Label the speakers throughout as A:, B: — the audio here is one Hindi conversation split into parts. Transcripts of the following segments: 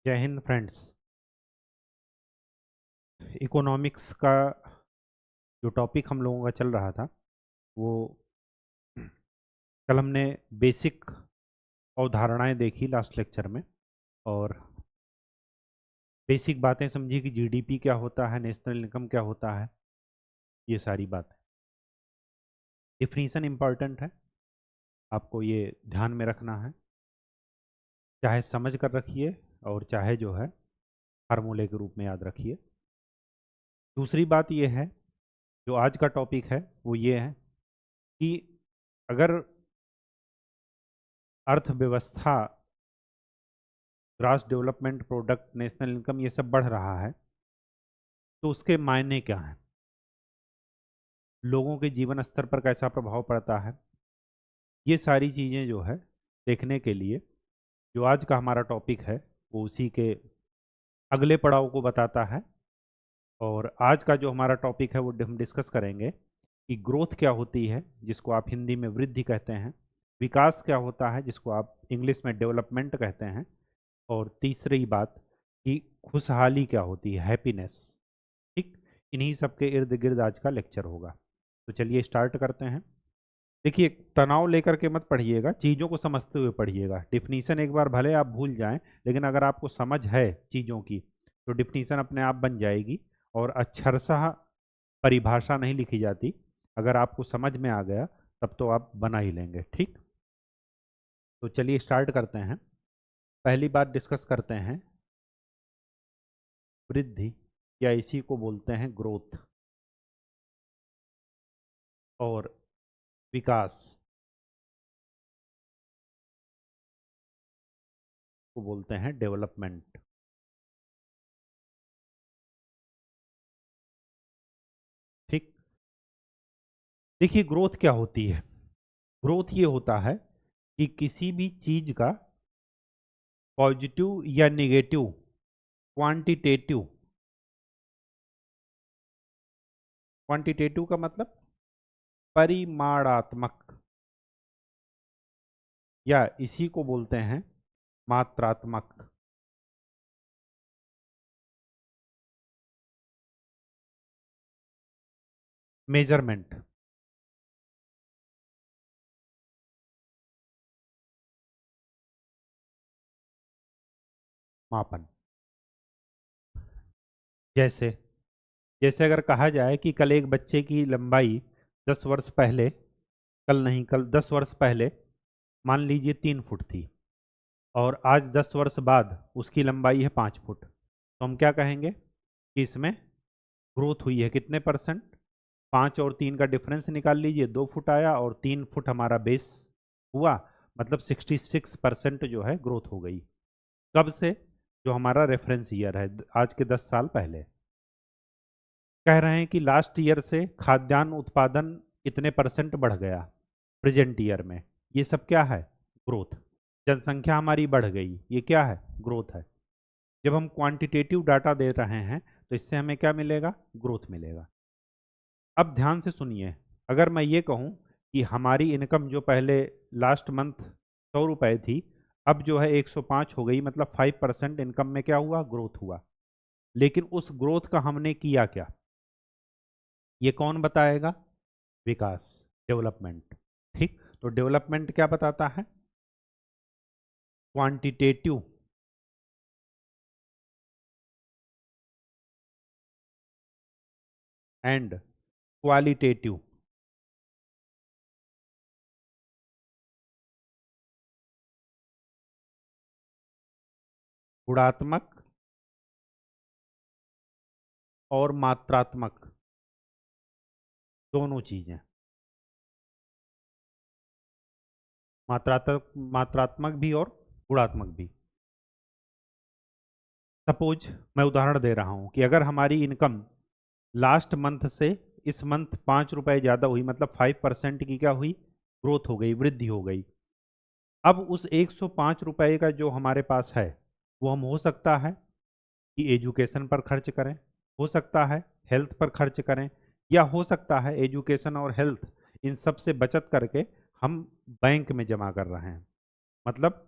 A: जय हिंद फ्रेंड्स। इकोनॉमिक्स का जो टॉपिक हम लोगों का चल रहा था वो कल हमने बेसिक अवधारणाएं देखी लास्ट लेक्चर में, और बेसिक बातें समझी कि जीडीपी क्या होता है, नेशनल इनकम क्या होता है। ये सारी बातें, डिफिनीशन इम्पॉर्टेंट है, आपको ये ध्यान में रखना है, चाहे समझ कर रखिए और चाहे जो है फार्मूले के रूप में याद रखिए। दूसरी बात ये है, जो आज का टॉपिक है वो ये है कि अगर अर्थव्यवस्था, grass development product, national income ये सब बढ़ रहा है तो उसके मायने क्या हैं, लोगों के जीवन स्तर पर कैसा प्रभाव पड़ता है। ये सारी चीज़ें जो है देखने के लिए जो आज का हमारा टॉपिक है वो उसी के अगले पड़ाव को बताता है। और आज का जो हमारा टॉपिक है वो हम डिस्कस करेंगे कि ग्रोथ क्या होती है, जिसको आप हिंदी में वृद्धि कहते हैं, विकास क्या होता है जिसको आप इंग्लिश में डेवलपमेंट कहते हैं, और तीसरी बात कि खुशहाली क्या होती है, हैप्पीनेस। ठीक, इन्हीं सब के इर्द गिर्द आज का लेक्चर होगा। तो चलिए स्टार्ट करते हैं। देखिए, तनाव लेकर के मत पढ़िएगा, चीज़ों को समझते हुए पढ़िएगा। डिफिनीशन एक बार भले आप भूल जाएं, लेकिन अगर आपको समझ है चीज़ों की तो डिफिनीशन अपने आप बन जाएगी। और अक्षरशः परिभाषा नहीं लिखी जाती, अगर आपको समझ में आ गया तब तो आप बना ही लेंगे। ठीक, तो चलिए स्टार्ट करते हैं। पहली बात डिस्कस करते हैं वृद्धि, या इसी को बोलते हैं ग्रोथ, और विकास को बोलते हैं डेवलपमेंट। ठीक, देखिए ग्रोथ क्या होती है। ग्रोथ ये होता है कि किसी भी चीज का पॉजिटिव या नेगेटिव, क्वांटिटेटिव, क्वांटिटेटिव का मतलब परिमाणात्मक, या इसी को बोलते हैं मात्रात्मक। मेजरमेंट, मापन। जैसे जैसे अगर कहा जाए कि कल एक बच्चे की लंबाई 10 वर्ष पहले, कल नहीं, कल 10 वर्ष पहले मान लीजिए 3 फुट थी, और आज 10 वर्ष बाद उसकी लंबाई है 5 फुट, तो हम क्या कहेंगे कि इसमें ग्रोथ हुई है कितने परसेंट। 5 और 3 का डिफरेंस निकाल लीजिए, 2 फुट आया और 3 फुट हमारा बेस हुआ, मतलब 66% जो है ग्रोथ हो गई। कब से? जो हमारा रेफरेंस ईयर है, आज के 10 साल पहले। कह रहे हैं कि लास्ट ईयर से खाद्यान्न उत्पादन इतने परसेंट बढ़ गया प्रेजेंट ईयर में। ये सब क्या है? ग्रोथ। जनसंख्या हमारी बढ़ गई, ये क्या है? ग्रोथ है। जब हम क्वांटिटेटिव डाटा दे रहे हैं तो इससे हमें क्या मिलेगा? ग्रोथ मिलेगा। अब ध्यान से सुनिए, अगर मैं ये कहूँ कि हमारी इनकम जो पहले लास्ट मंथ 100 रुपये थी, अब जो है 105 हो गई, मतलब 5% इनकम में क्या हुआ? ग्रोथ हुआ। लेकिन उस ग्रोथ का हमने किया क्या, ये कौन बताएगा? विकास, डेवलपमेंट। ठीक, तो डेवलपमेंट क्या बताता है? Quantitative and qualitative. गुणात्मक और मात्रात्मक, दोनों चीजें। मात्रात्मक भी और गुणात्मक भी। सपोज मैं उदाहरण दे रहा हूं कि अगर हमारी इनकम लास्ट मंथ से इस मंथ 5 रुपए ज्यादा हुई, मतलब 5% की क्या हुई? ग्रोथ हो गई, वृद्धि हो गई। अब उस 105 रुपए का जो हमारे पास है वो हम हो सकता है कि एजुकेशन पर खर्च करें, हो सकता है हेल्थ पर खर्च करें, या हो सकता है एजुकेशन और हेल्थ इन सब से बचत करके हम बैंक में जमा कर रहे हैं। मतलब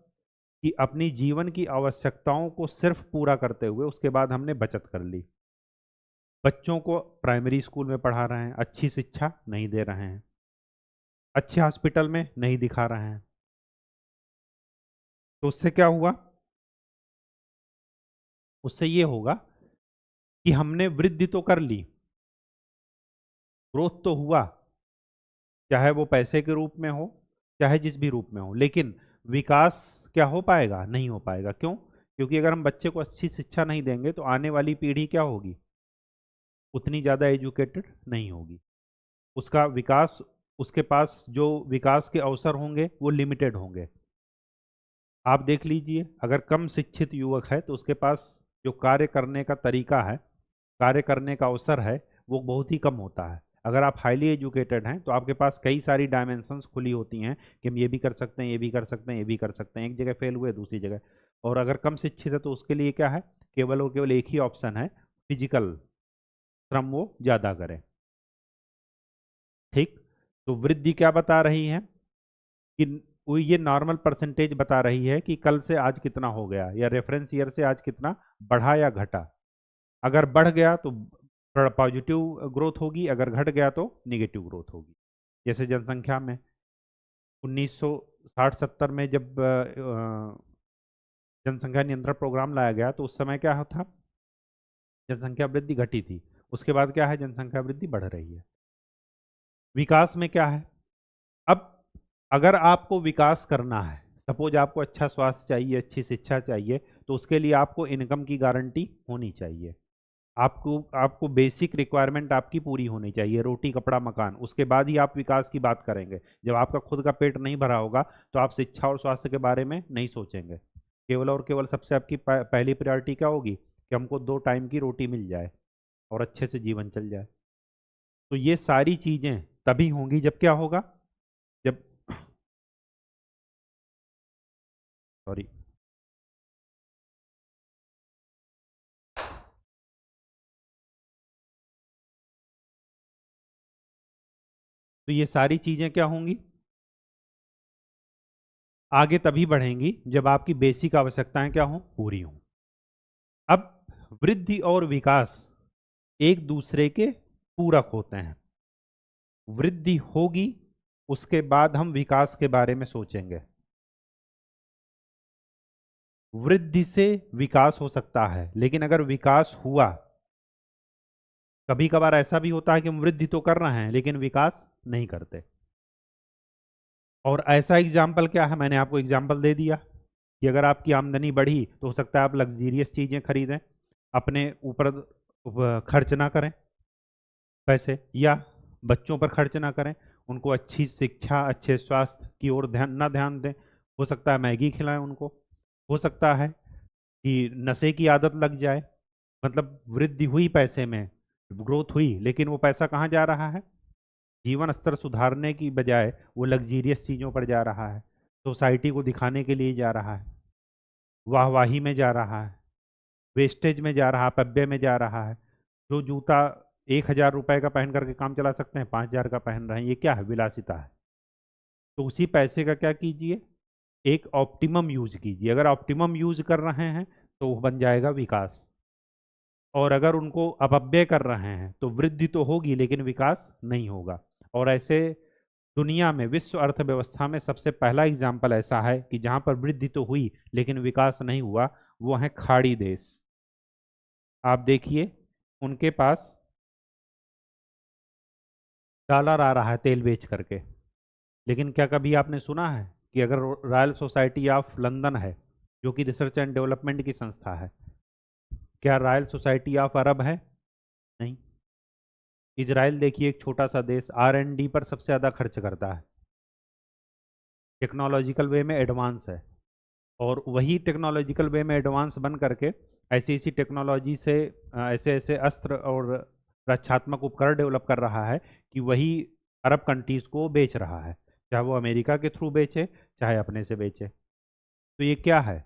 A: कि अपनी जीवन की आवश्यकताओं को सिर्फ पूरा करते हुए उसके बाद हमने बचत कर ली। बच्चों को प्राइमरी स्कूल में पढ़ा रहे हैं, अच्छी शिक्षा नहीं दे रहे हैं, अच्छे हॉस्पिटल में नहीं दिखा रहे हैं। तो उससे क्या हुआ? उससे ये होगा कि हमने वृद्धि तो कर ली, ग्रोथ तो हुआ, चाहे वो पैसे के रूप में हो, चाहे जिस भी रूप में हो, लेकिन विकास क्या हो पाएगा? नहीं हो पाएगा। क्यों? क्योंकि अगर हम बच्चे को अच्छी शिक्षा नहीं देंगे तो आने वाली पीढ़ी क्या होगी? उतनी ज़्यादा एजुकेटेड नहीं होगी। उसका विकास, उसके पास जो विकास के अवसर होंगे वो लिमिटेड होंगे। आप देख लीजिए, अगर कम शिक्षित युवक है तो उसके पास जो कार्य करने का तरीका है, कार्य करने का अवसर है, वो बहुत ही कम होता है। अगर आप हाईली एजुकेटेड हैं तो आपके पास कई सारी डायमेंशंस खुली होती हैं कि हम ये भी कर सकते हैं, ये भी कर सकते हैं, ये भी कर सकते हैं। एक जगह फेल हुए, दूसरी जगह। और अगर कम शिक्षित है तो उसके लिए क्या है? केवल और केवल एक ही ऑप्शन है, फिजिकल श्रम वो ज़्यादा करें। ठीक। तो वृद्धि क्या बता रही है कि वो ये नॉर्मल परसेंटेज बता रही है कि कल से आज कितना हो गया, या रेफरेंस ईयर से आज कितना बढ़ा या घटा। अगर बढ़ गया तो पॉजिटिव ग्रोथ होगी, अगर घट गया तो निगेटिव ग्रोथ होगी। जैसे जनसंख्या में 1960-70 में जब जनसंख्या नियंत्रण प्रोग्राम लाया गया तो उस समय क्या था? जनसंख्या वृद्धि घटी थी। उसके बाद क्या है? जनसंख्या वृद्धि बढ़ रही है। विकास में क्या है? अब अगर आपको विकास करना है, सपोज आपको अच्छा स्वास्थ्य चाहिए, अच्छी शिक्षा चाहिए, तो उसके लिए आपको इनकम की गारंटी होनी चाहिए। आपको आपको बेसिक रिक्वायरमेंट आपकी पूरी होनी चाहिए, रोटी कपड़ा मकान। उसके बाद ही आप विकास की बात करेंगे। जब आपका खुद का पेट नहीं भरा होगा तो आप शिक्षा और स्वास्थ्य के बारे में नहीं सोचेंगे। केवल और केवल सबसे आपकी पहली प्रायोरिटी क्या होगी? कि हमको 2 टाइम की रोटी मिल जाए और अच्छे से जीवन चल जाए। तो ये सारी चीजें तभी होंगी जब क्या होगा? जब सॉरी, तो ये सारी चीजें क्या होंगी? आगे तभी बढ़ेंगी जब आपकी बेसिक आवश्यकताएं क्या हों? पूरी हों। अब वृद्धि और विकास एक दूसरे के पूरक होते हैं। वृद्धि होगी, उसके बाद हम विकास के बारे में सोचेंगे। वृद्धि से विकास हो सकता है, लेकिन अगर विकास हुआ, कभी कभार ऐसा भी होता है कि हम वृद्धि तो कर रहे हैं लेकिन विकास नहीं करते। और ऐसा एग्जाम्पल क्या है? मैंने आपको एग्जाम्पल दे दिया कि अगर आपकी आमदनी बढ़ी तो हो सकता है आप लग्जीरियस चीजें खरीदें, अपने ऊपर खर्च ना करें पैसे, या बच्चों पर खर्च ना करें, उनको अच्छी शिक्षा, अच्छे स्वास्थ्य की ओर ध्यान दें। हो सकता है मैगी खिलाएं उनको, हो सकता है कि नशे की आदत लग जाए। मतलब वृद्धि हुई पैसे में, ग्रोथ हुई, लेकिन वो पैसा कहाँ जा रहा है? जीवन स्तर सुधारने की बजाय वो लग्जीरियस चीज़ों पर जा रहा है, सोसाइटी को दिखाने के लिए जा रहा है, वाहवाही में जा रहा है, वेस्टेज में जा रहा है, अपव्यय में जा रहा है। जो जूता 1,000 रुपए का पहन करके काम चला सकते हैं, 5,000 का पहन रहे हैं। ये क्या है? विलासिता है। तो उसी पैसे का क्या कीजिए? एक ऑप्टिमम यूज कीजिए। अगर ऑप्टिमम यूज कर रहे हैं तो वो बन जाएगा विकास। और अगर उनको अपव्यय कर रहे हैं तो वृद्धि तो होगी लेकिन विकास नहीं होगा। और ऐसे दुनिया में, विश्व अर्थव्यवस्था में सबसे पहला एग्जाम्पल ऐसा है कि जहां पर वृद्धि तो हुई लेकिन विकास नहीं हुआ, वो है खाड़ी देश। आप देखिए, उनके पास डॉलर आ रहा है तेल बेच करके, लेकिन क्या कभी आपने सुना है कि अगर रॉयल सोसाइटी ऑफ लंदन है, जो कि रिसर्च एंड डेवलपमेंट की संस्था है, क्या रॉयल सोसाइटी ऑफ अरब है? नहीं। इजराइल देखिए, एक छोटा सा देश, R&D पर सबसे ज़्यादा खर्च करता है, टेक्नोलॉजिकल वे में एडवांस है। और वही टेक्नोलॉजिकल वे में एडवांस बन करके ऐसी ऐसी टेक्नोलॉजी से ऐसे ऐसे अस्त्र और रक्षात्मक उपकरण डेवलप कर रहा है कि वही अरब कंट्रीज को बेच रहा है, चाहे वो अमेरिका के थ्रू बेचे, चाहे अपने से बेचे। तो ये क्या है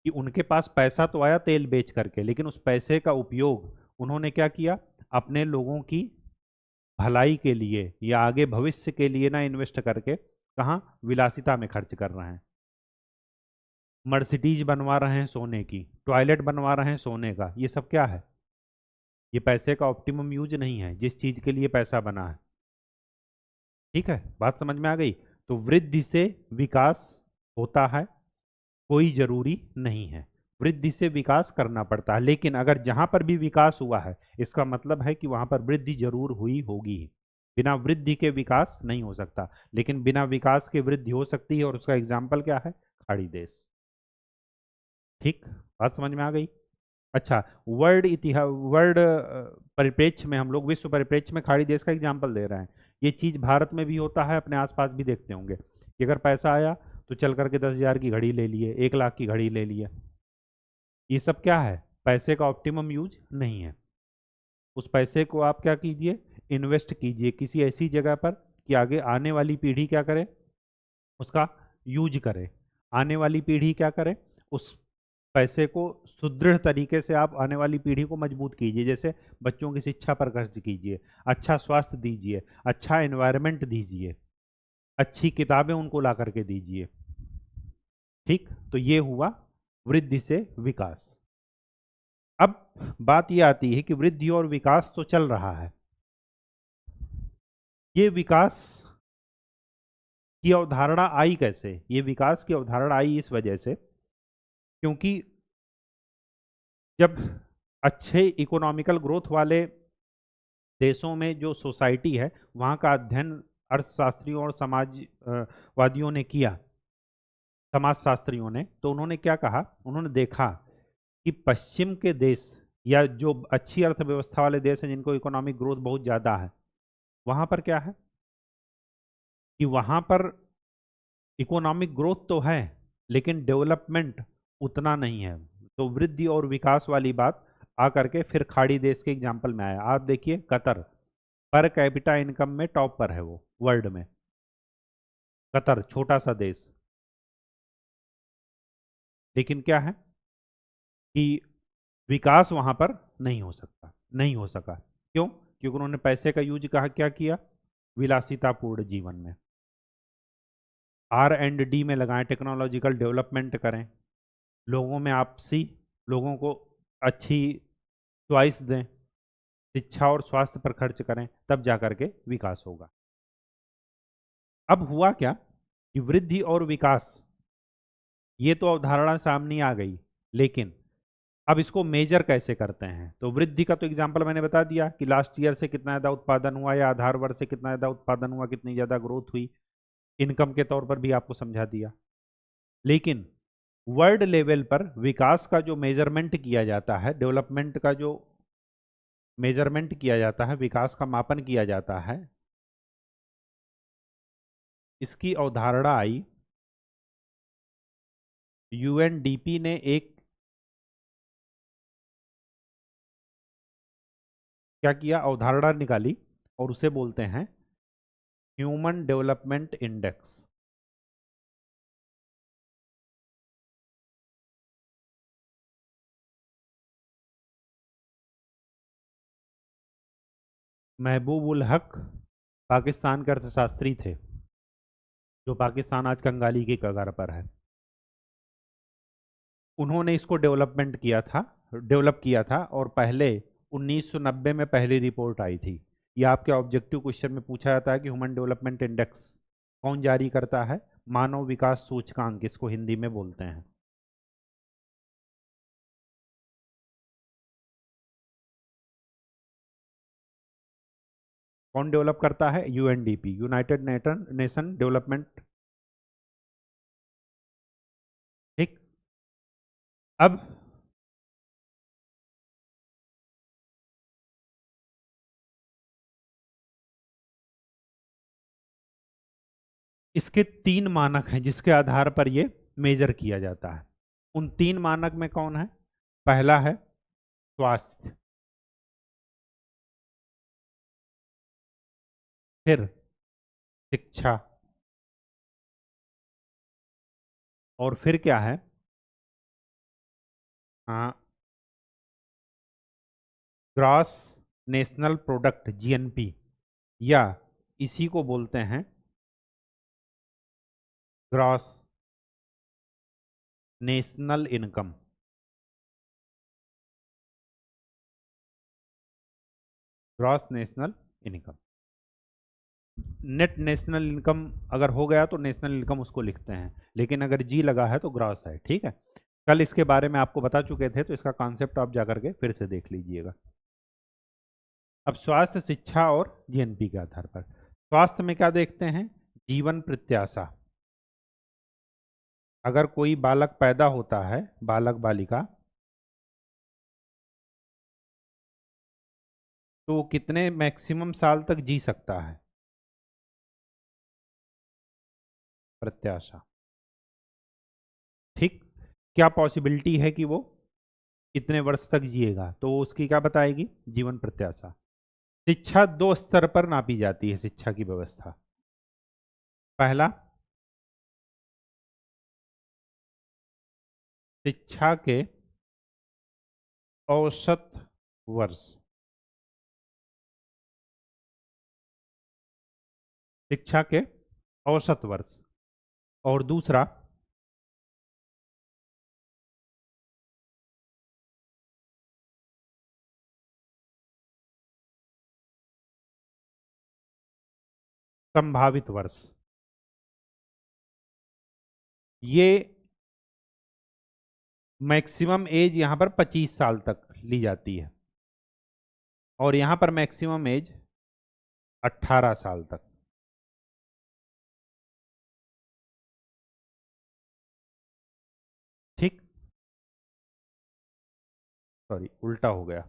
A: कि उनके पास पैसा तो आया तेल बेच करके, लेकिन उस पैसे का उपयोग उन्होंने क्या किया? अपने लोगों की भलाई के लिए या आगे भविष्य के लिए ना इन्वेस्ट करके, कहाँ? विलासिता में खर्च कर रहे हैं। मर्सिडीज बनवा रहे हैं सोने की, टॉयलेट बनवा रहे हैं सोने का, ये सब क्या है? ये पैसे का ऑप्टिमम यूज नहीं है जिस चीज के लिए पैसा बना है। ठीक है, बात समझ में आ गई? तो वृद्धि से विकास होता है, कोई जरूरी नहीं है। वृद्धि से विकास करना पड़ता है, लेकिन अगर जहां पर भी विकास हुआ है इसका मतलब है कि वहां पर वृद्धि जरूर हुई होगी। बिना वृद्धि के विकास नहीं हो सकता, लेकिन बिना विकास के वृद्धि हो सकती है, और उसका एग्जाम्पल क्या है? खाड़ी देश। ठीक, बात समझ में आ गई? अच्छा, वर्ल्ड परिप्रेक्ष्य में हम लोग, विश्व परिप्रेक्ष्य में खाड़ी देश का एग्जाम्पल दे रहे हैं। ये चीज भारत में भी होता है, अपने आसपास भी देखते होंगे कि अगर पैसा आया तो चल करके 10,000 की घड़ी ले लिए, 1 लाख की घड़ी ले लिए। ये सब क्या है? पैसे का ऑप्टिमम यूज नहीं है। उस पैसे को आप क्या कीजिए? इन्वेस्ट कीजिए किसी ऐसी जगह पर कि आगे आने वाली पीढ़ी क्या करे? उसका यूज करे। आने वाली पीढ़ी क्या करे? उस पैसे को सुदृढ़ तरीके से आप आने वाली पीढ़ी को मजबूत कीजिए। जैसे बच्चों की शिक्षा पर खर्च कीजिए, अच्छा स्वास्थ्य दीजिए, अच्छा एनवायरनमेंट दीजिए, अच्छी किताबें उनको ला करके दीजिए। ठीक, तो ये हुआ वृद्धि से विकास। अब बात यह आती है कि वृद्धि और विकास तो चल रहा है, ये विकास की अवधारणा आई कैसे? ये विकास की अवधारणा आई इस वजह से क्योंकि जब अच्छे इकोनॉमिकल ग्रोथ वाले देशों में जो सोसाइटी है वहाँ का अध्ययन अर्थशास्त्रियों और समाजवादियों ने किया, समाजशास्त्रियों ने, तो उन्होंने क्या कहा? उन्होंने देखा कि पश्चिम के देश या जो अच्छी अर्थव्यवस्था वाले देश हैं जिनको इकोनॉमिक ग्रोथ बहुत ज़्यादा है, वहाँ पर क्या है कि वहाँ पर इकोनॉमिक ग्रोथ तो है लेकिन डेवलपमेंट उतना नहीं है। तो वृद्धि और विकास वाली बात आकर के फिर खाड़ी देश के एग्जाम्पल में आया। आप देखिए कतर पर कैपिटा इनकम में टॉप पर है वो वर्ल्ड में। कतर छोटा सा देश, लेकिन क्या है कि विकास वहां पर नहीं हो सकता, नहीं हो सका। क्यों? क्योंकि उन्होंने पैसे का यूज कहा क्या किया? विलासितापूर्ण जीवन में, R&D में लगाएं, टेक्नोलॉजिकल डेवलपमेंट करें, लोगों में आपसी, लोगों को अच्छी चॉइस दें, शिक्षा और स्वास्थ्य पर खर्च करें, तब जा करके विकास होगा। अब हुआ क्या कि वृद्धि और विकास ये तो अवधारणा सामने आ गई, लेकिन अब इसको मेजर कैसे करते हैं? तो वृद्धि का तो एग्जांपल मैंने बता दिया कि लास्ट ईयर से कितना ज़्यादा उत्पादन हुआ या आधार वर्ष से कितना ज़्यादा उत्पादन हुआ, कितनी ज़्यादा ग्रोथ हुई, इनकम के तौर पर भी आपको समझा दिया। लेकिन वर्ल्ड लेवल पर विकास का जो मेजरमेंट किया जाता है, डेवलपमेंट का जो मेजरमेंट किया जाता है, विकास का मापन किया जाता है, इसकी अवधारणा आई। UNDP ने एक क्या किया? अवधारणा निकाली और उसे बोलते हैं ह्यूमन डेवलपमेंट इंडेक्स। महबूब उल हक पाकिस्तान के अर्थशास्त्री थे, जो पाकिस्तान आज कंगाली की कगार पर है। उन्होंने इसको डेवलप किया था और पहले 1990 में पहली रिपोर्ट आई थी। ये आपके ऑब्जेक्टिव क्वेश्चन में पूछा जाता है कि ह्यूमन डेवलपमेंट इंडेक्स कौन जारी करता है? मानव विकास सूचकांक इसको हिंदी में बोलते हैं। कौन डेवलप करता है? UNDP, United nation development. ठीक, अब इसके 3 मानक हैं जिसके आधार पर ये मेजर किया जाता है। उन 3 मानक में कौन है? पहला है स्वास्थ्य, फिर शिक्षा, और फिर क्या है? हाँ, ग्रॉस नेशनल प्रोडक्ट, GNP, या इसी को बोलते हैं gross national income, gross national income. Net national income अगर हो गया तो नेशनल इनकम उसको लिखते हैं, लेकिन अगर जी लगा है तो ग्रॉस है। ठीक है, कल इसके बारे में आपको बता चुके थे, तो इसका कॉन्सेप्ट आप जाकर के फिर से देख लीजिएगा। अब स्वास्थ्य, शिक्षा और जीएनपी के आधार पर स्वास्थ्य में क्या देखते हैं, जीवन प्रत्याशा। अगर कोई बालक पैदा होता है, बालक बालिका, तो वो कितने मैक्सिमम साल तक जी सकता है, प्रत्याशा। ठीक, क्या पॉसिबिलिटी है कि वो कितने वर्ष तक जिएगा, तो उसकी क्या बताएगी, जीवन प्रत्याशा। शिक्षा दो स्तर पर नापी जाती है, शिक्षा की व्यवस्था। पहला, शिक्षा के औसत वर्ष, शिक्षा के औसत वर्ष। और दूसरा, संभावित वर्ष। ये मैक्सिमम एज यहां पर 25 साल तक ली जाती है, और यहां पर मैक्सिमम एज 18 साल तक। ठीक, सॉरी उल्टा हो गया।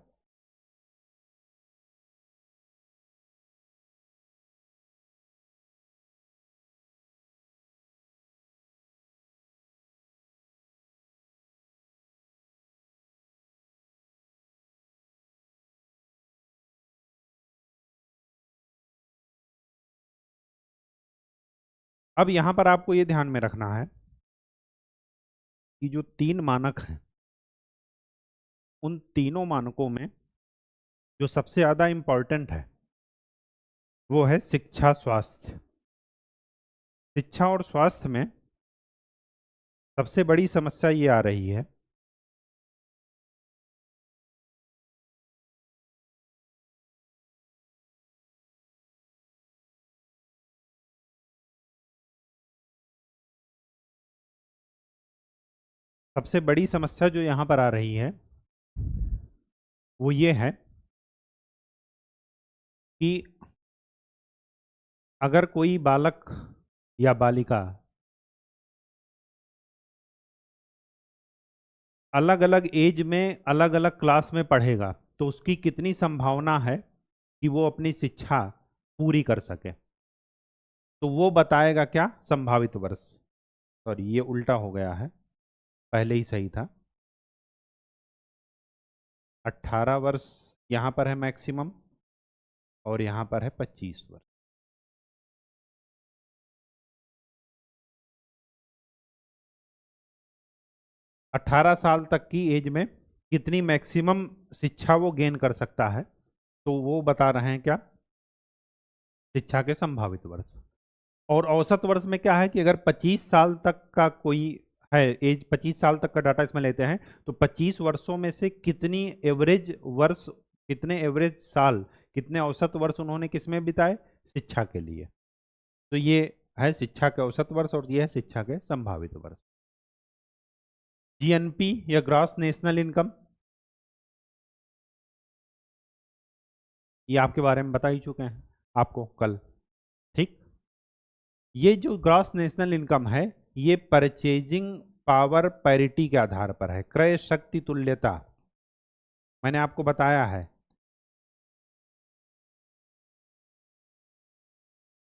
A: अब यहां पर आपको ये ध्यान में रखना है कि जो तीन मानक हैं, उन तीनों मानकों में जो सबसे ज्यादा इंपॉर्टेंट है वो है शिक्षा, स्वास्थ्य। शिक्षा और स्वास्थ्य में सबसे बड़ी समस्या ये आ रही है सबसे बड़ी समस्या जो यहां पर आ रही है वो ये है कि अगर कोई बालक या बालिका अलग अलग एज में अलग अलग क्लास में पढ़ेगा, तो उसकी कितनी संभावना है कि वो अपनी शिक्षा पूरी कर सके, तो वो बताएगा क्या, संभावित वर्ष। सॉरी ये उल्टा हो गया है, पहले ही सही था। 18 वर्ष यहां पर है मैक्सिमम, और यहां पर है 25 वर्ष। 18 साल तक की एज में कितनी मैक्सिमम शिक्षा वो गेन कर सकता है, तो वो बता रहे हैं क्या, शिक्षा के संभावित वर्ष। और औसत वर्ष में क्या है कि अगर 25 साल तक का कोई है, एज 25 साल तक का डाटा इसमें लेते हैं, तो 25 वर्षों में से कितनी एवरेज वर्ष, कितने एवरेज साल, कितने औसत वर्ष उन्होंने किसमें बिताए, शिक्षा के लिए। तो ये है शिक्षा के औसत वर्ष, और ये है शिक्षा के संभावित वर्ष। जीएनपी या ग्रॉस नेशनल इनकम, ये आपके बारे में बता ही चुके हैं आपको कल। ठीक, ये जो ग्रॉस नेशनल इनकम है, ये परचेजिंग पावर पैरिटी के आधार पर है, क्रय शक्ति तुल्यता। मैंने आपको बताया है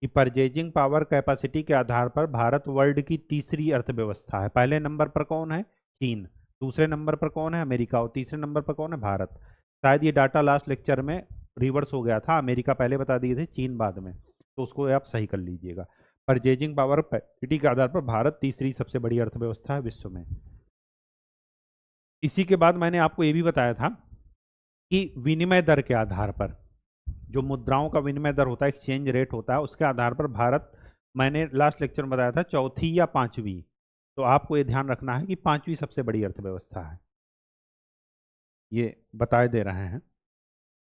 A: कि परचेजिंग पावर कैपेसिटी के आधार पर भारत वर्ल्ड की तीसरी अर्थव्यवस्था है। पहले नंबर पर कौन है, चीन। दूसरे नंबर पर कौन है, अमेरिका। और तीसरे नंबर पर कौन है, भारत। शायद ये डाटा लास्ट लेक्चर में रिवर्स हो गया था, अमेरिका पहले बता दिए थे, चीन बाद में, तो उसको आप सही कर लीजिएगा। परचेजिंग पावर पैरिटी के आधार पर भारत तीसरी सबसे बड़ी अर्थव्यवस्था है विश्व में। इसी के बाद मैंने आपको ये भी बताया था कि विनिमय दर के आधार पर, जो मुद्राओं का विनिमय दर होता है, एक्सचेंज रेट होता है, उसके आधार पर भारत, मैंने लास्ट लेक्चर में बताया था, चौथी या पांचवी। तो आपको ये ध्यान रखना है कि पांचवी सबसे बड़ी अर्थव्यवस्था है, ये बताए दे रहे हैं।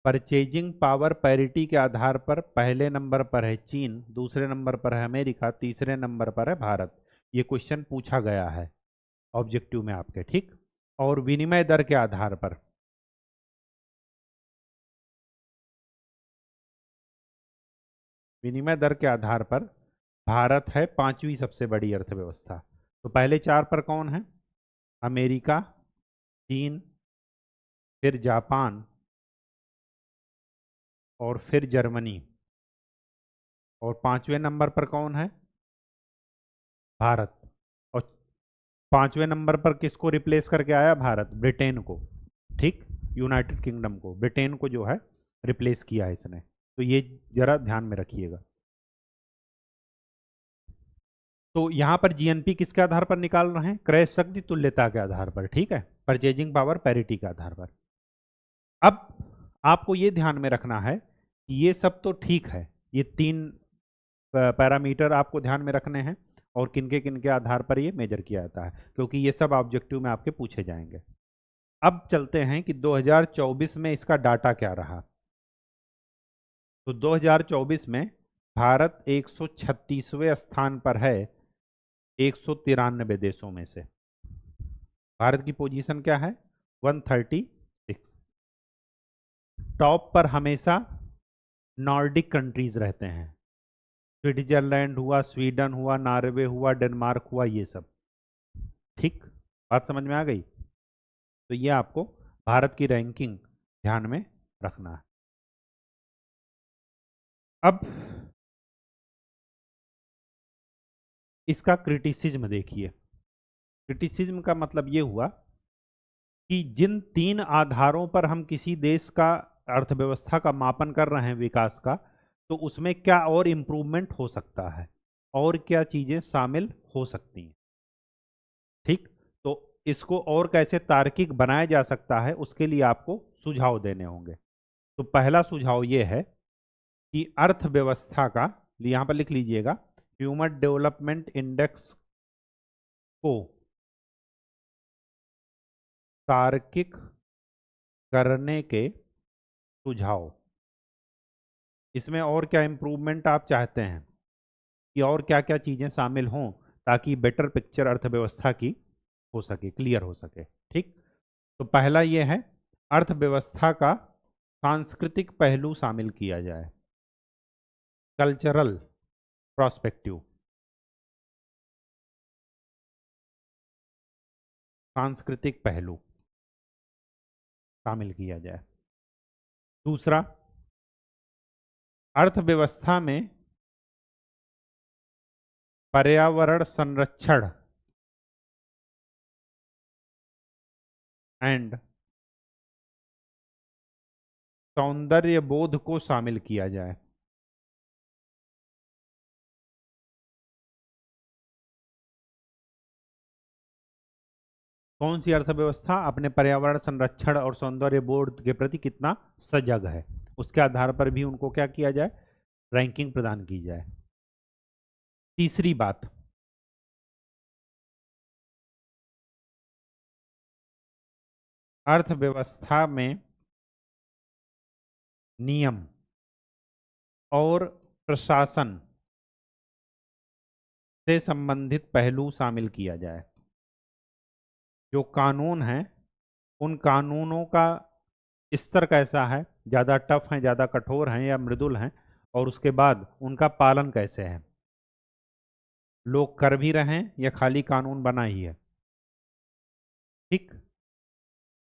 A: परचेजिंग पावर पैरिटी के आधार पर पहले नंबर पर है चीन, दूसरे नंबर पर है अमेरिका, तीसरे नंबर पर है भारत। ये क्वेश्चन पूछा गया है ऑब्जेक्टिव में आपके, ठीक। और विनिमय दर के आधार पर, विनिमय दर के आधार पर भारत है पांचवी सबसे बड़ी अर्थव्यवस्था। तो पहले चार पर कौन है? अमेरिका, चीन, फिर जापान और फिर जर्मनी। और पांचवें नंबर पर कौन है? भारत। और पांचवें नंबर पर किसको रिप्लेस करके आया भारत? ब्रिटेन को, ठीक। यूनाइटेड किंगडम को, ब्रिटेन को जो है रिप्लेस किया है इसने। तो ये जरा ध्यान में रखिएगा। तो यहां पर जीएनपी किसके आधार पर निकाल रहे हैं? क्रय शक्ति तुल्यता के आधार पर, ठीक है, परचेजिंग पावर पैरिटी के आधार पर। अब आपको ये ध्यान में रखना है कि ये सब तो ठीक है, ये तीन पैरामीटर आपको ध्यान में रखने हैं और किनके आधार पर ये मेजर किया जाता है, क्योंकि ये सब ऑब्जेक्टिव में आपके पूछे जाएंगे। अब चलते हैं कि 2024 में इसका डाटा क्या रहा। तो 2024 में भारत 136वें स्थान पर है 193 देशों में से। भारत की पोजीशन क्या है? 136। टॉप पर हमेशा नॉर्डिक कंट्रीज रहते हैं, स्विट्जरलैंड हुआ, स्वीडन हुआ, नॉर्वे हुआ, डेनमार्क हुआ, ये सब, ठीक। बात समझ में आ गई? तो ये आपको भारत की रैंकिंग ध्यान में रखना है। अब इसका क्रिटिसिज्म देखिए। क्रिटिसिज्म का मतलब ये हुआ कि जिन तीन आधारों पर हम किसी देश का अर्थव्यवस्था का मापन कर रहे हैं विकास का, तो उसमें क्या और इम्प्रूवमेंट हो सकता है और क्या चीजें शामिल हो सकती हैं, ठीक। तो इसको और कैसे तार्किक बनाया जा सकता है, उसके लिए आपको सुझाव देने होंगे। तो पहला सुझाव ये है कि अर्थव्यवस्था का, यहां पर लिख लीजिएगा, ह्यूमन डेवलपमेंट इंडेक्स को तार्किक करने के सुझाव। इसमें और क्या इम्प्रूवमेंट आप चाहते हैं कि और क्या क्या चीज़ें शामिल हों ताकि बेटर पिक्चर अर्थव्यवस्था की हो सके, क्लियर हो सके, ठीक। तो पहला ये है, अर्थव्यवस्था का सांस्कृतिक पहलू शामिल किया जाए, कल्चरल प्रोस्पेक्टिव, सांस्कृतिक पहलू शामिल किया जाए। दूसरा, अर्थव्यवस्था में पर्यावरण संरक्षण एंड सौंदर्य बोध को शामिल किया जाए। कौन सी अर्थव्यवस्था अपने पर्यावरण संरक्षण और सौंदर्य बोध के प्रति कितना सजग है, उसके आधार पर भी उनको क्या किया जाए? रैंकिंग प्रदान की जाए। तीसरी बात, अर्थव्यवस्था में नियम और प्रशासन से संबंधित पहलू शामिल किया जाए। जो कानून हैं, उन कानूनों का स्तर कैसा है, ज़्यादा टफ हैं, ज़्यादा कठोर हैं या मृदुल हैं, और उसके बाद उनका पालन कैसे है, लोग कर भी रहे हैं या खाली कानून बना ही है, ठीक।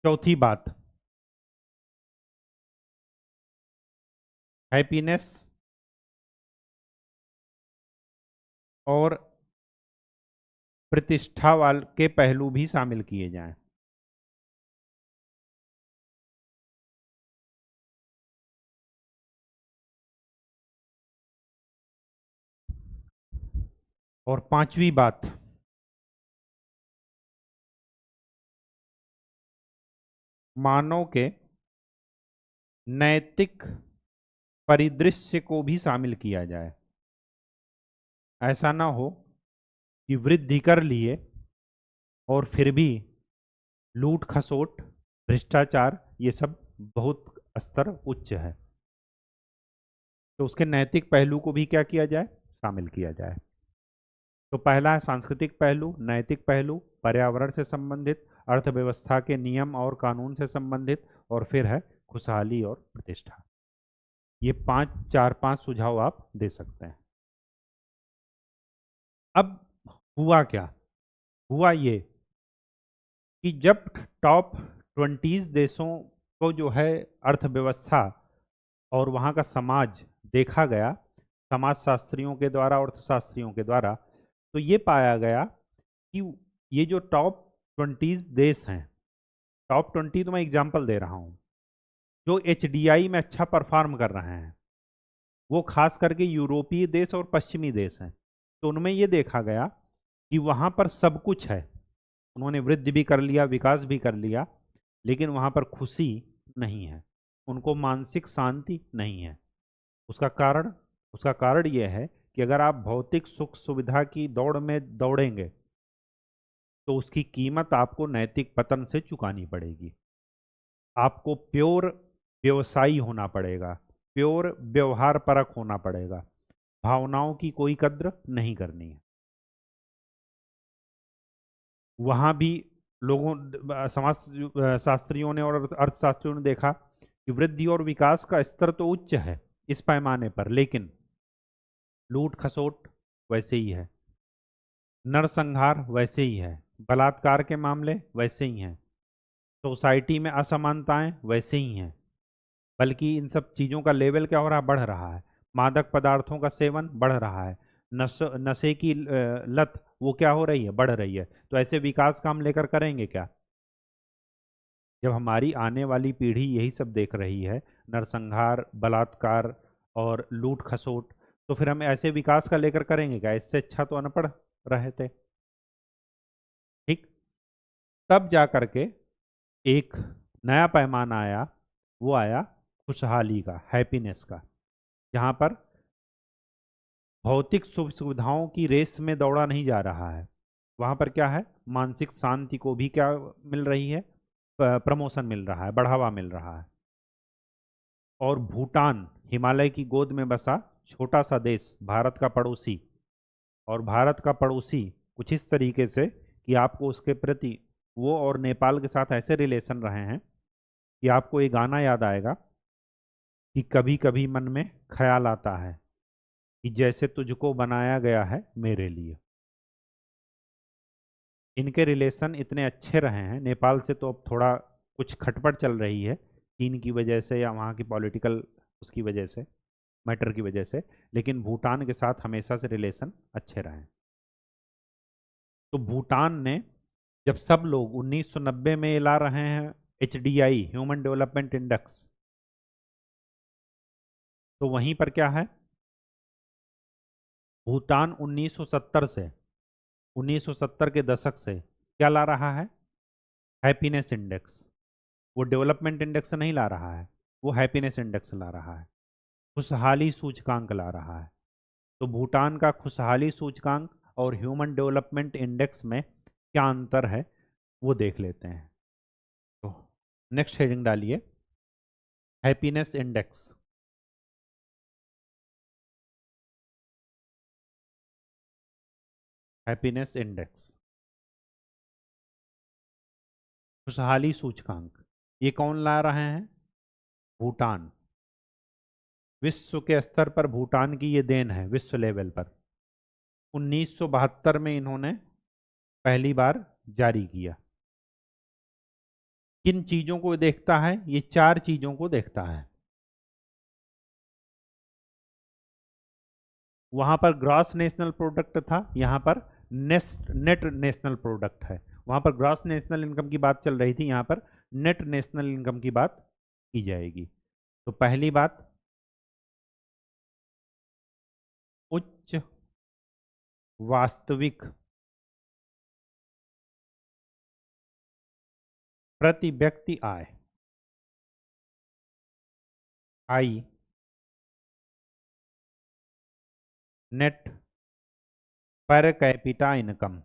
A: चौथी बात, हैप्पीनेस और प्रतिष्ठा वाल के पहलू भी शामिल किए जाएं। और पांचवी बात, मानव के नैतिक परिदृश्य को भी शामिल किया जाए। ऐसा ना हो कि वृद्धि कर लिए और फिर भी लूट खसोट, भ्रष्टाचार, ये सब बहुत स्तर उच्च है। तो उसके नैतिक पहलू को भी क्या किया जाए, शामिल किया जाए। तो पहला है सांस्कृतिक पहलू, नैतिक पहलू, पर्यावरण से संबंधित, अर्थव्यवस्था के नियम और कानून से संबंधित, और फिर है खुशहाली और प्रतिष्ठा। ये चार पांच सुझाव आप दे सकते हैं। अब हुआ क्या, हुआ ये कि जब टॉप 20 देशों को जो है अर्थव्यवस्था और वहाँ का समाज देखा गया, समाजशास्त्रियों के द्वारा, अर्थशास्त्रियों के द्वारा, तो ये पाया गया कि ये जो टॉप 20 देश हैं, टॉप 20 तो मैं एग्जाम्पल दे रहा हूँ, जो HDI में अच्छा परफॉर्म कर रहे हैं, वो खास करके यूरोपीय देश और पश्चिमी देश हैं। तो उनमें ये देखा गया कि वहाँ पर सब कुछ है, उन्होंने वृद्धि भी कर लिया, विकास भी कर लिया, लेकिन वहाँ पर खुशी नहीं है, उनको मानसिक शांति नहीं है। उसका कारण, उसका कारण यह है कि अगर आप भौतिक सुख सुविधा की दौड़ में दौड़ेंगे तो उसकी कीमत आपको नैतिक पतन से चुकानी पड़ेगी। आपको प्योर व्यवसायी होना पड़ेगा, प्योर व्यवहार परक होना पड़ेगा, भावनाओं की कोई कद्र नहीं करनी है। वहाँ भी लोगों, समाज शास्त्रियों ने और अर्थशास्त्रियों ने देखा कि वृद्धि और विकास का स्तर तो उच्च है इस पैमाने पर, लेकिन लूट खसोट वैसे ही है, नरसंहार वैसे ही है, बलात्कार के मामले वैसे ही हैं, सोसाइटी में असमानताएं वैसे ही हैं, बल्कि इन सब चीज़ों का लेवल क्या हो रहा है, बढ़ रहा है। मादक पदार्थों का सेवन बढ़ रहा है, नशे की लत वो क्या हो रही है, बढ़ रही है। तो ऐसे विकास का हम लेकर करेंगे क्या, जब हमारी आने वाली पीढ़ी यही सब देख रही है, नरसंहार, बलात्कार और लूट खसोट, तो फिर हम ऐसे विकास का लेकर करेंगे क्या? इससे अच्छा तो अनपढ़ रहे थे। ठीक, तब जा करके एक नया पैमाना आया, वो आया खुशहाली का, हैप्पीनेस का, जहाँ पर भौतिक सुख सुविधाओं की रेस में दौड़ा नहीं जा रहा है, वहाँ पर क्या है, मानसिक शांति को भी क्या मिल रही है, प्रमोशन मिल रहा है, बढ़ावा मिल रहा है। और भूटान, हिमालय की गोद में बसा छोटा सा देश, भारत का पड़ोसी, और भारत का पड़ोसी कुछ इस तरीके से कि आपको उसके प्रति, वो और नेपाल के साथ ऐसे रिलेशन रहे हैं कि आपको ये गाना याद आएगा कि कभी कभी मन में ख्याल आता है कि जैसे तुझको बनाया गया है मेरे लिए। इनके रिलेशन इतने अच्छे रहे हैं, नेपाल से तो अब थोड़ा कुछ खटपट चल रही है, चीन की वजह से या वहाँ की पॉलिटिकल उसकी वजह से, मैटर की वजह से, लेकिन भूटान के साथ हमेशा से रिलेशन अच्छे रहे हैं। तो भूटान ने, जब सब लोग 1990 में ये ला रहे हैं HDI, ह्यूमन डेवलपमेंट इंडेक्स, तो वहीं पर क्या है, भूटान 1970 से, 1970 के दशक से क्या ला रहा है, हैप्पीनेस इंडेक्स। वो डेवलपमेंट इंडेक्स नहीं ला रहा है, वो हैप्पीनेस इंडेक्स ला रहा है, खुशहाली सूचकांक ला रहा है। तो भूटान का खुशहाली सूचकांक और ह्यूमन डेवलपमेंट इंडेक्स में क्या अंतर है, वो देख लेते हैं। तो नेक्स्ट हेडिंग डालिए, हैप्पीनेस इंडेक्स। हैप्पीनेस इंडेक्स, खुशहाली सूचकांक, ये कौन ला रहे हैं, भूटान। विश्व के स्तर पर भूटान की ये देन है, विश्व लेवल पर 1972 में इन्होंने पहली बार जारी किया। किन चीजों को देखता है, ये चार चीजों को देखता है। वहां पर ग्रॉस नेशनल प्रोडक्ट था, यहां पर नेट नेशनल प्रोडक्ट है। वहां पर ग्रॉस नेशनल इनकम की बात चल रही थी, यहां पर नेट नेशनल इनकम की बात की जाएगी। तो पहली बात, उच्च वास्तविक प्रति व्यक्ति आय, आई, नेट पर कैपिटा इनकम।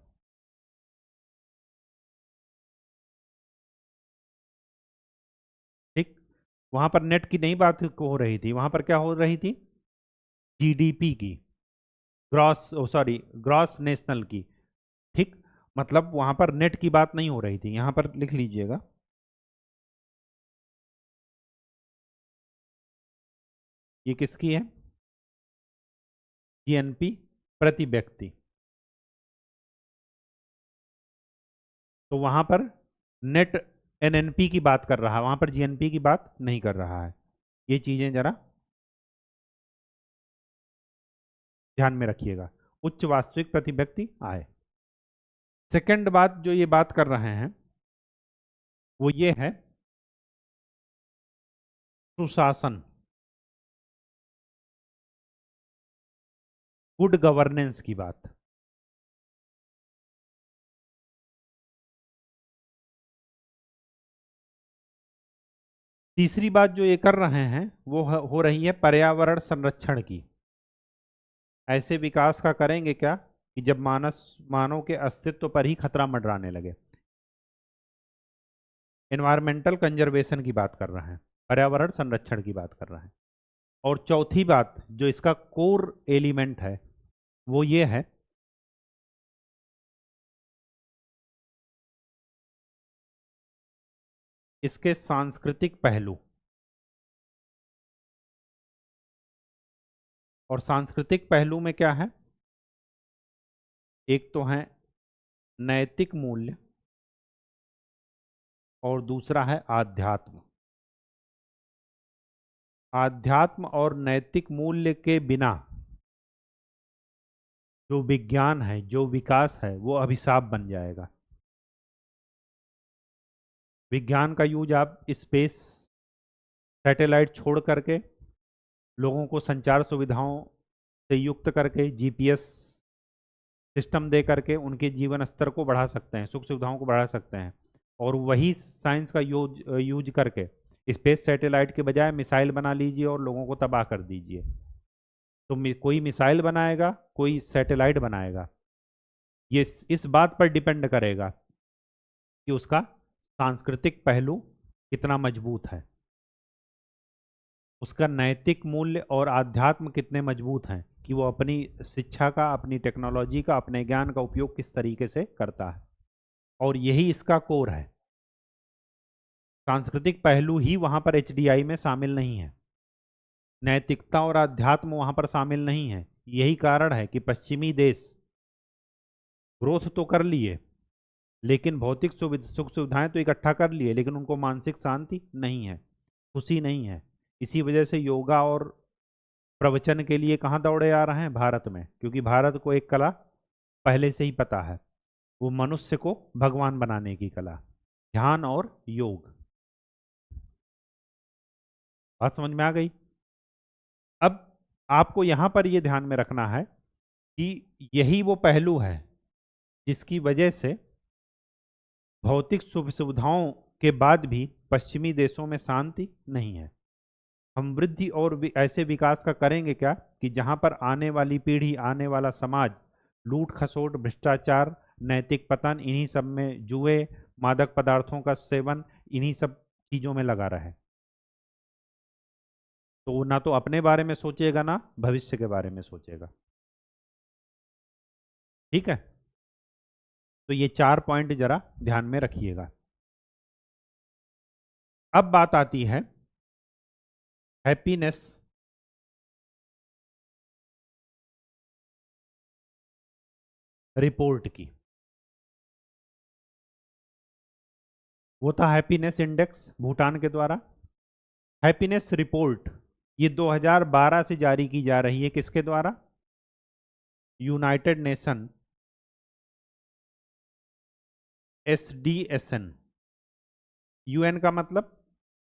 A: वहां पर नेट की नहीं बात हो रही थी, वहां पर क्या हो रही थी, जीडीपी की, ग्रॉस नेशनल की। ठीक, मतलब वहां पर नेट की बात नहीं हो रही थी, यहां पर लिख लीजिएगा। ये किसकी है, जीएनपी प्रति व्यक्ति। तो वहां पर नेट एनएनपी की बात कर रहा है, वहां पर जीएनपी की बात नहीं कर रहा है। ये चीजें जरा ध्यान में रखिएगा। उच्च वास्तविक प्रति व्यक्ति आय। सेकंड बात जो ये बात कर रहे हैं वो ये है सुशासन, गुड गवर्नेंस की बात। तीसरी बात जो ये कर रहे हैं वो हो रही है पर्यावरण संरक्षण की। ऐसे विकास का करेंगे क्या कि जब मानव के अस्तित्व पर ही खतरा मंडराने लगे। एनवायरमेंटल कंजर्वेशन की बात कर रहे हैं, पर्यावरण संरक्षण की बात कर रहे हैं। और चौथी बात जो इसका कोर एलिमेंट है वो ये है इसके सांस्कृतिक पहलू। और सांस्कृतिक पहलू में क्या है, एक तो है नैतिक मूल्य और दूसरा है आध्यात्म। आध्यात्म और नैतिक मूल्य के बिना जो विज्ञान है, जो विकास है, वो अभिशाप बन जाएगा। विज्ञान का यूज आप स्पेस सैटेलाइट छोड़ करके लोगों को संचार सुविधाओं से युक्त करके जीपीएस सिस्टम दे करके उनके जीवन स्तर को बढ़ा सकते हैं, सुख सुविधाओं को बढ़ा सकते हैं। और वही साइंस का यूज करके स्पेस सैटेलाइट के बजाय मिसाइल बना लीजिए और लोगों को तबाह कर दीजिए। तो कोई मिसाइल बनाएगा, कोई सैटेलाइट बनाएगा, ये इस बात पर डिपेंड करेगा कि उसका सांस्कृतिक पहलू कितना मजबूत है, उसका नैतिक मूल्य और आध्यात्म कितने मजबूत हैं कि वो अपनी शिक्षा का, अपनी टेक्नोलॉजी का, अपने ज्ञान का उपयोग किस तरीके से करता है। और यही इसका कोर है। सांस्कृतिक पहलू ही वहां पर एचडीआई में शामिल नहीं है, नैतिकता और आध्यात्म वहां पर शामिल नहीं है। यही कारण है कि पश्चिमी देश ग्रोथ तो कर लिए, लेकिन भौतिक सुख सुविधाएं तो इकट्ठा कर लिए, लेकिन उनको मानसिक शांति नहीं है, खुशी नहीं है। इसी वजह से योगा और प्रवचन के लिए कहाँ दौड़े आ रहे हैं, भारत में, क्योंकि भारत को एक कला पहले से ही पता है, वो मनुष्य को भगवान बनाने की कला, ध्यान और योग। बात समझ में आ गई। अब आपको यहां पर यह ध्यान में रखना है कि यही वो पहलू है जिसकी वजह से भौतिक सुख सुविधाओं के बाद भी पश्चिमी देशों में शांति नहीं है। हम वृद्धि और ऐसे विकास का करेंगे क्या कि जहां पर आने वाली पीढ़ी, आने वाला समाज लूट खसोट, भ्रष्टाचार, नैतिक पतन, इन्हीं सब में, जुए, मादक पदार्थों का सेवन, इन्हीं सब चीजों में लगा रहे। तो वो ना तो अपने बारे में सोचेगा ना भविष्य के बारे में सोचेगा। ठीक है, तो ये 4 पॉइंट जरा ध्यान में रखिएगा। अब बात आती है हैप्पीनेस रिपोर्ट की। वो था हैप्पीनेस इंडेक्स भूटान के द्वारा। हैप्पीनेस रिपोर्ट ये 2012 से जारी की जा रही है, किसके द्वारा, यूनाइटेड नेशन SDSN। यूएन का मतलब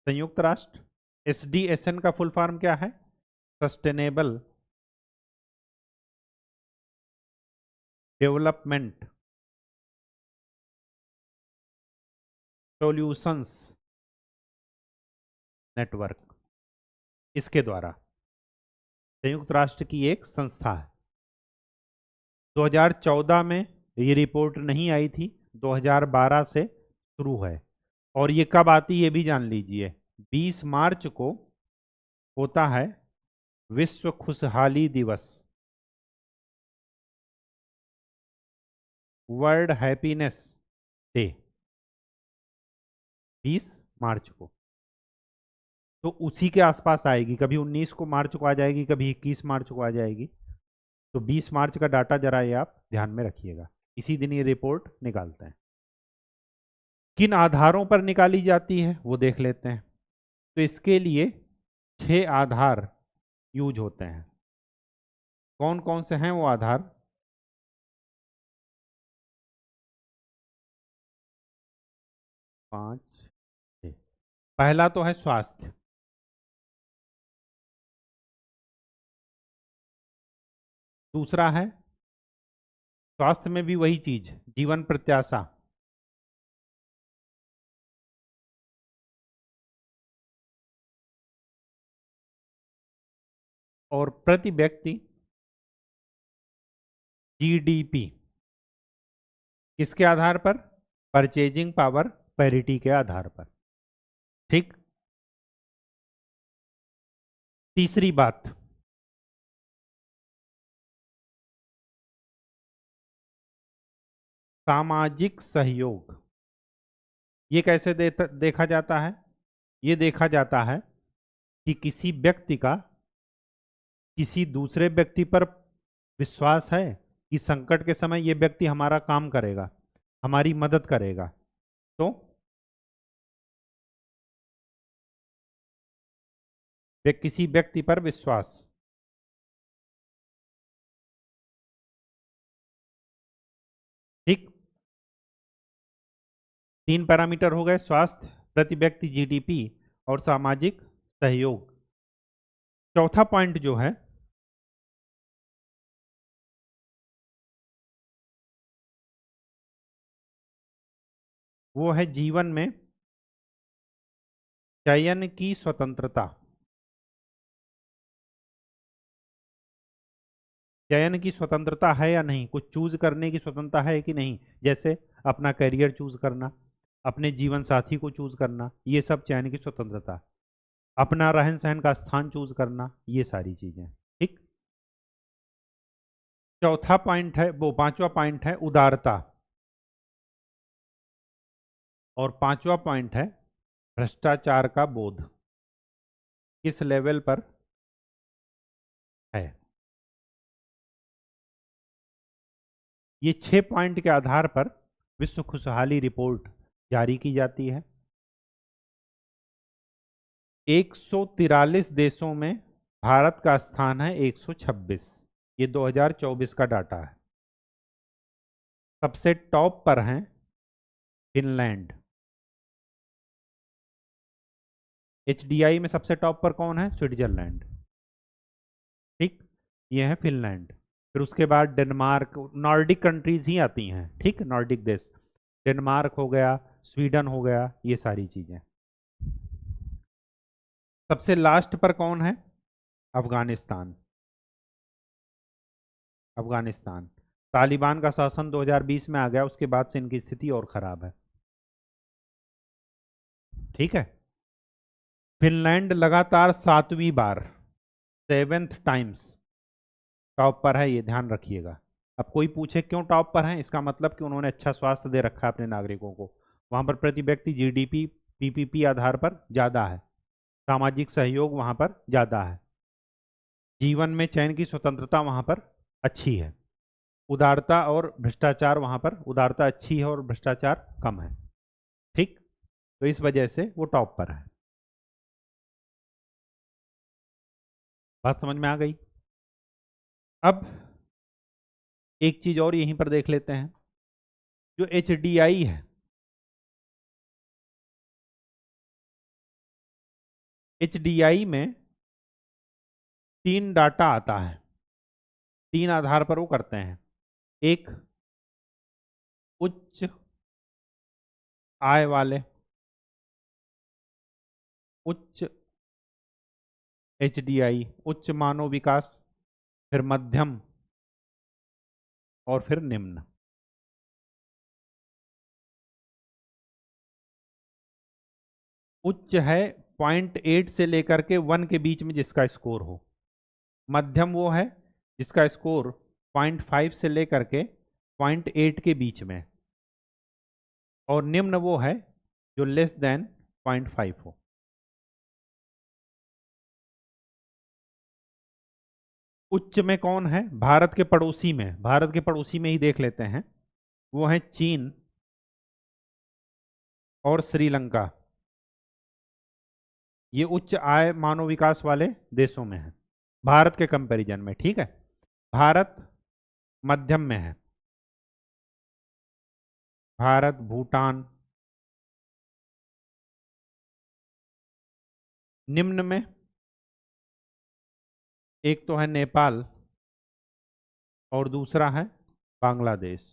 A: संयुक्त राष्ट्र, SDSN का फुल फॉर्म क्या है, सस्टेनेबल डेवलपमेंट सॉल्यूशंस नेटवर्क। इसके द्वारा संयुक्त राष्ट्र की एक संस्था है। 2014 में ये रिपोर्ट नहीं आई थी, 2012 से शुरू है। और ये कब आती है ये भी जान लीजिए, 20 मार्च को होता है विश्व खुशहाली दिवस, वर्ल्ड हैप्पीनेस डे, 20 मार्च को। तो उसी के आसपास आएगी, कभी 19 को मार्च को आ जाएगी, कभी 21 मार्च को आ जाएगी। तो 20 मार्च का डाटा जरा ये आप ध्यान में रखिएगा, इसी दिन ये रिपोर्ट निकालते हैं। किन आधारों पर निकाली जाती है वो देख लेते हैं। तो इसके लिए 6 आधार यूज होते हैं। कौन कौन से हैं वो आधार? पांच, छह। पहला तो है स्वास्थ्य, दूसरा है स्वास्थ्य में भी वही चीज, जीवन प्रत्याशा, और प्रति व्यक्ति जीडीपी। किसके आधार पर? परचेजिंग पावर पैरिटी के आधार पर। ठीक। तीसरी बात, सामाजिक सहयोग। ये कैसे देखा जाता है? ये देखा जाता है कि किसी व्यक्ति का किसी दूसरे व्यक्ति पर विश्वास है कि संकट के समय ये व्यक्ति हमारा काम करेगा, हमारी मदद करेगा। तो किसी व्यक्ति पर विश्वास। ठीक। 3 पैरामीटर हो गए, स्वास्थ्य, प्रति व्यक्ति जीडीपी और सामाजिक सहयोग। चौथा पॉइंट जो है वो है जीवन में चयन की स्वतंत्रता। चयन की स्वतंत्रता है या नहीं, कुछ चूज करने की स्वतंत्रता है कि नहीं, जैसे अपना करियर चूज करना, अपने जीवन साथी को चूज करना, ये सब चयन की स्वतंत्रता। अपना रहन सहन का स्थान चूज करना, ये सारी चीजें। ठीक। चौथा पॉइंट है, वो पांचवा पॉइंट है उदारता, और पांचवा पॉइंट है भ्रष्टाचार का बोध किस लेवल पर है। ये 6 पॉइंट के आधार पर विश्व खुशहाली रिपोर्ट जारी की जाती है। 143 देशों में भारत का स्थान है 126। ये 2024 का डाटा है। सबसे टॉप पर हैं फिनलैंड। एचडीआई में सबसे टॉप पर कौन है? स्विट्जरलैंड। ठीक। ये है फिनलैंड। फिर उसके बाद डेनमार्क, नॉर्डिक कंट्रीज ही आती हैं। ठीक, नॉर्डिक देश, डेनमार्क हो गया, स्वीडन हो गया, ये सारी चीजें। सबसे लास्ट पर कौन है? अफगानिस्तान। अफगानिस्तान, तालिबान का शासन 2020 में आ गया, उसके बाद से इनकी स्थिति और खराब है। ठीक है। फिनलैंड लगातार 7वीं बार, 7th टाइम्स टॉप पर है, ये ध्यान रखिएगा। अब कोई पूछे क्यों टॉप पर है, इसका मतलब कि उन्होंने अच्छा स्वास्थ्य दे रखा है अपने नागरिकों को, वहां पर प्रति व्यक्ति जीडीपी पीपीपी आधार पर ज्यादा है, सामाजिक सहयोग वहां पर ज्यादा है, जीवन में चयन की स्वतंत्रता वहां पर अच्छी है, उदारता और भ्रष्टाचार वहां पर, उदारता अच्छी है और भ्रष्टाचार कम है। ठीक। तो इस वजह से वो टॉप पर है। बात समझ में आ गई? अब एक चीज और यहीं पर देख लेते हैं, जो एचडीआई है, एचडीआई में 3 डाटा आता है, 3 आधार पर वो करते हैं। एक, उच्च आय वाले, उच्च एचडीआई, उच्च मानव विकास, फिर मध्यम और फिर निम्न। उच्च है 0.8 से लेकर के 1 के बीच में जिसका स्कोर हो। मध्यम वो है जिसका स्कोर 0.5 से लेकर के 0.8 के बीच में, और निम्न वो है जो लेस देन 0.5 हो। उच्च में कौन है? भारत के पड़ोसी में, भारत के पड़ोसी में ही देख लेते हैं, वो है चीन और श्रीलंका। ये उच्च आय मानव विकास वाले देशों में है भारत के कंपैरिजन में, ठीक है। भारत मध्यम में है, भारत, भूटान। निम्न में एक तो है नेपाल और दूसरा है बांग्लादेश,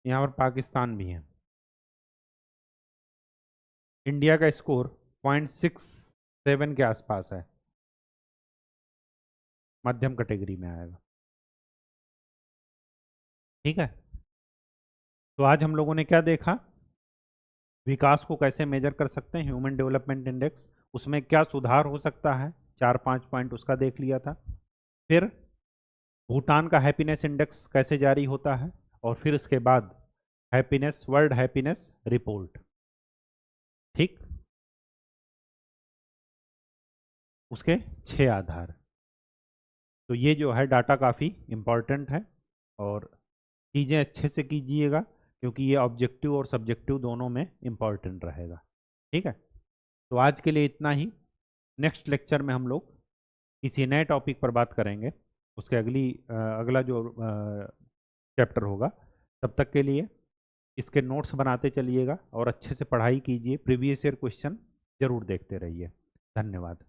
A: यहाँ पर पाकिस्तान भी है। इंडिया का स्कोर 0.67 के आसपास है, मध्यम कैटेगरी में आएगा, ठीक है। तो आज हम लोगों ने क्या देखा? विकास को कैसे मेजर कर सकते हैं, ह्यूमन डेवलपमेंट इंडेक्स, उसमें क्या सुधार हो सकता है, 4-5 पॉइंट उसका देख लिया था। फिर भूटान का हैप्पीनेस इंडेक्स कैसे जारी होता है, और फिर इसके बाद हैप्पीनेस, वर्ल्ड हैप्पीनेस रिपोर्ट, ठीक, उसके 6 आधार। तो ये जो है डाटा काफ़ी इम्पॉर्टेंट है, और चीज़ें अच्छे से कीजिएगा क्योंकि ये ऑब्जेक्टिव और सब्जेक्टिव दोनों में इम्पॉर्टेंट रहेगा, ठीक है। तो आज के लिए इतना ही। नेक्स्ट लेक्चर में हम लोग किसी नए टॉपिक पर बात करेंगे, उसके अगला जो चैप्टर होगा। तब तक के लिए इसके नोट्स बनाते चलिएगा और अच्छे से पढ़ाई कीजिए, प्रीवियस ईयर क्वेश्चन जरूर देखते रहिए। धन्यवाद।